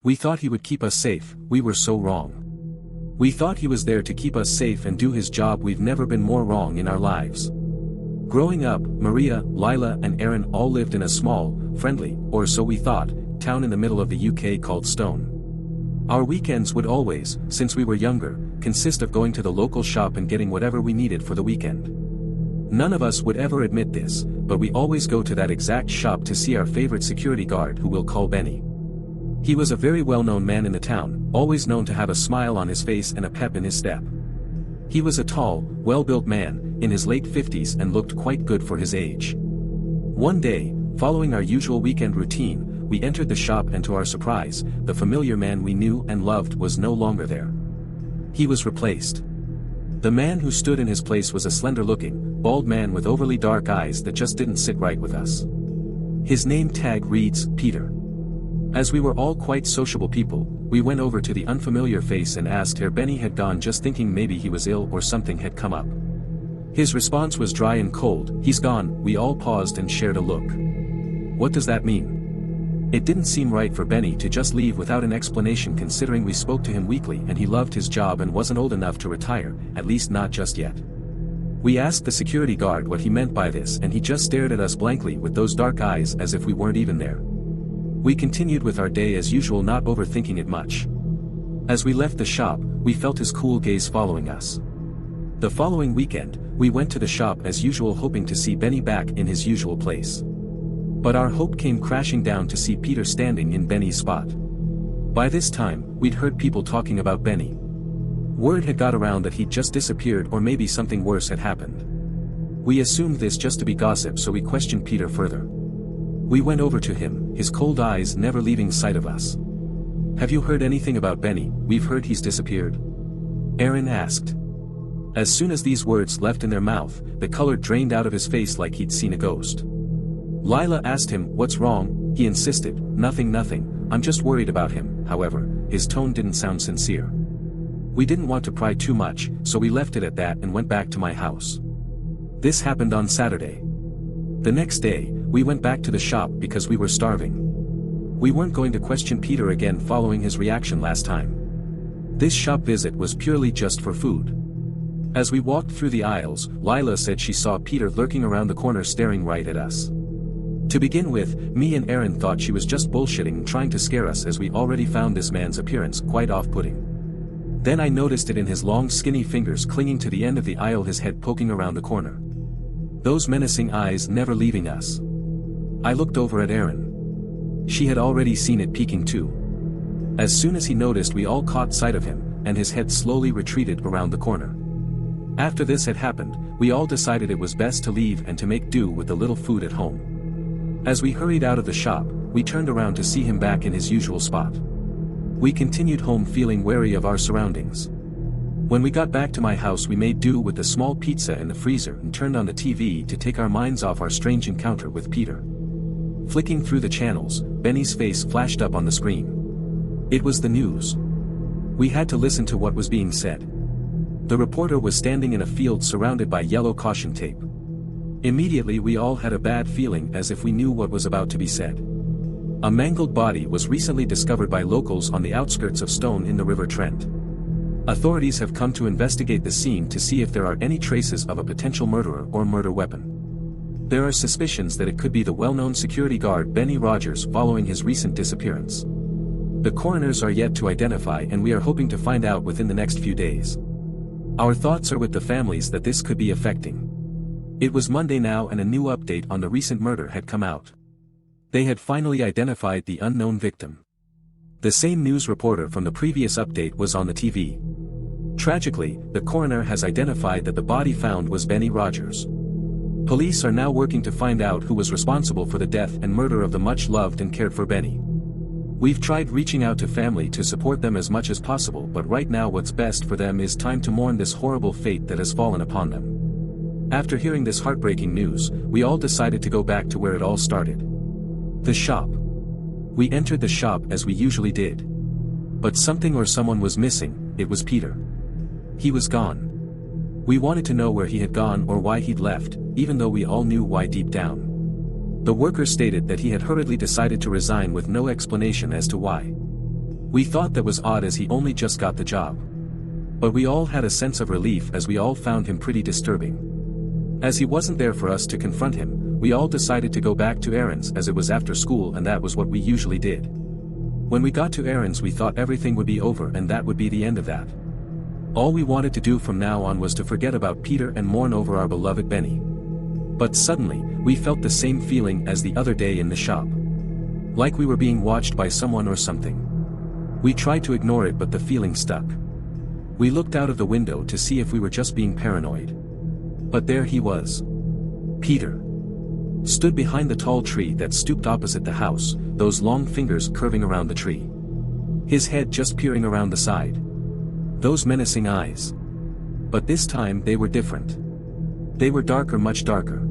We thought he would keep us safe, we were so wrong. We thought he was there to keep us safe and do his job. We've never been more wrong in our lives. Growing up, Maria, Lila and Aaron all lived in a small, friendly, or so we thought, town in the middle of the UK called Stone. Our weekends would always, since we were younger, consist of going to the local shop and getting whatever we needed for the weekend. None of us would ever admit this, but we always go to that exact shop to see our favorite security guard, who we'll call Benny. He was a very well-known man in the town, always known to have a smile on his face and a pep in his step. He was a tall, well-built man, in his late 50s and looked quite good for his age. One day, following our usual weekend routine, we entered the shop and to our surprise, the familiar man we knew and loved was no longer there. He was replaced. The man who stood in his place was a slender-looking, bald man with overly dark eyes that just didn't sit right with us. His name tag reads, Peter. As we were all quite sociable people, we went over to the unfamiliar face and asked where Benny had gone, just thinking maybe he was ill or something had come up. His response was dry and cold, "He's gone." We all paused and shared a look. What does that mean? It didn't seem right for Benny to just leave without an explanation, considering we spoke to him weekly and he loved his job and wasn't old enough to retire, at least not just yet. We asked the security guard what he meant by this and he just stared at us blankly with those dark eyes as if we weren't even there. We continued with our day as usual, not overthinking it much. As we left the shop, we felt his cool gaze following us. The following weekend, we went to the shop as usual, hoping to see Benny back in his usual place. But our hope came crashing down to see Peter standing in Benny's spot. By this time, we'd heard people talking about Benny. Word had got around that he'd just disappeared or maybe something worse had happened. We assumed this just to be gossip, so we questioned Peter further. We went over to him, his cold eyes never leaving sight of us. "Have you heard anything about Benny? We've heard he's disappeared," Aaron asked. As soon as these words left in their mouth, the color drained out of his face like he'd seen a ghost. Lila asked him, "What's wrong?" He insisted, Nothing, I'm just worried about him." However, his tone didn't sound sincere. We didn't want to pry too much, so we left it at that and went back to my house. This happened on Saturday. The next day, we went back to the shop because we were starving. We weren't going to question Peter again following his reaction last time. This shop visit was purely just for food. As we walked through the aisles, Lila said she saw Peter lurking around the corner staring right at us. To begin with, me and Aaron thought she was just bullshitting and trying to scare us, as we already found this man's appearance quite off-putting. Then I noticed it in his long skinny fingers clinging to the end of the aisle, his head poking around the corner. Those menacing eyes never leaving us. I looked over at Aaron. She had already seen it peeking too. As soon as he noticed, we all caught sight of him, and his head slowly retreated around the corner. After this had happened, we all decided it was best to leave and to make do with the little food at home. As we hurried out of the shop, we turned around to see him back in his usual spot. We continued home feeling wary of our surroundings. When we got back to my house, we made do with the small pizza in the freezer and turned on the TV to take our minds off our strange encounter with Peter. Flicking through the channels, Benny's face flashed up on the screen. It was the news. We had to listen to what was being said. The reporter was standing in a field surrounded by yellow caution tape. Immediately we all had a bad feeling, as if we knew what was about to be said. A mangled body was recently discovered by locals on the outskirts of Stone in the River Trent. Authorities have come to investigate the scene to see if there are any traces of a potential murderer or murder weapon. There are suspicions that it could be the well-known security guard Benny Rogers following his recent disappearance. The coroners are yet to identify, and we are hoping to find out within the next few days. Our thoughts are with the families that this could be affecting. It was Monday now, and a new update on the recent murder had come out. They had finally identified the unknown victim. The same news reporter from the previous update was on the TV. Tragically, the coroner has identified that the body found was Benny Rogers. Police are now working to find out who was responsible for the death and murder of the much-loved and cared-for Benny. We've tried reaching out to family to support them as much as possible, but right now what's best for them is time to mourn this horrible fate that has fallen upon them. After hearing this heartbreaking news, we all decided to go back to where it all started. The shop. We entered the shop as we usually did. But something or someone was missing. It was Peter. He was gone. We wanted to know where he had gone or why he'd left, even though we all knew why deep down. The worker stated that he had hurriedly decided to resign with no explanation as to why. We thought that was odd as he only just got the job. But we all had a sense of relief as we all found him pretty disturbing. As he wasn't there for us to confront him, we all decided to go back to Aaron's as it was after school and that was what we usually did. When we got to Aaron's we thought everything would be over and that would be the end of that. All we wanted to do from now on was to forget about Peter and mourn over our beloved Benny. But suddenly, we felt the same feeling as the other day in the shop. Like we were being watched by someone or something. We tried to ignore it but the feeling stuck. We looked out of the window to see if we were just being paranoid. But there he was. Peter. Stood behind the tall tree that stooped opposite the house, those long fingers curving around the tree. His head just peering around the side. Those menacing eyes. But this time they were different. They were darker, much darker.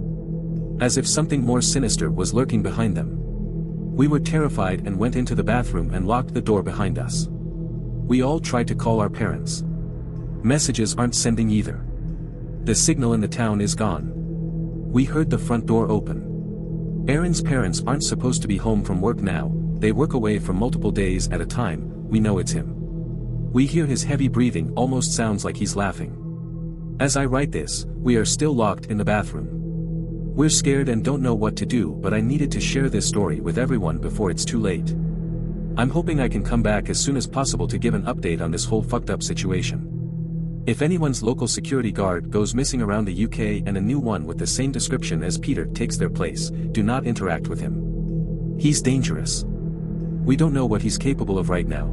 As if something more sinister was lurking behind them. We were terrified and went into the bathroom and locked the door behind us. We all tried to call our parents. Messages aren't sending either. The signal in the town is gone. We heard the front door open. Aaron's parents aren't supposed to be home from work now, they work away for multiple days at a time, we know it's him. We hear his heavy breathing almost sounds like he's laughing. As I write this, we are still locked in the bathroom. We're scared and don't know what to do but I needed to share this story with everyone before it's too late. I'm hoping I can come back as soon as possible to give an update on this whole fucked up situation. If anyone's local security guard goes missing around the UK and a new one with the same description as Peter takes their place, do not interact with him. He's dangerous. We don't know what he's capable of right now,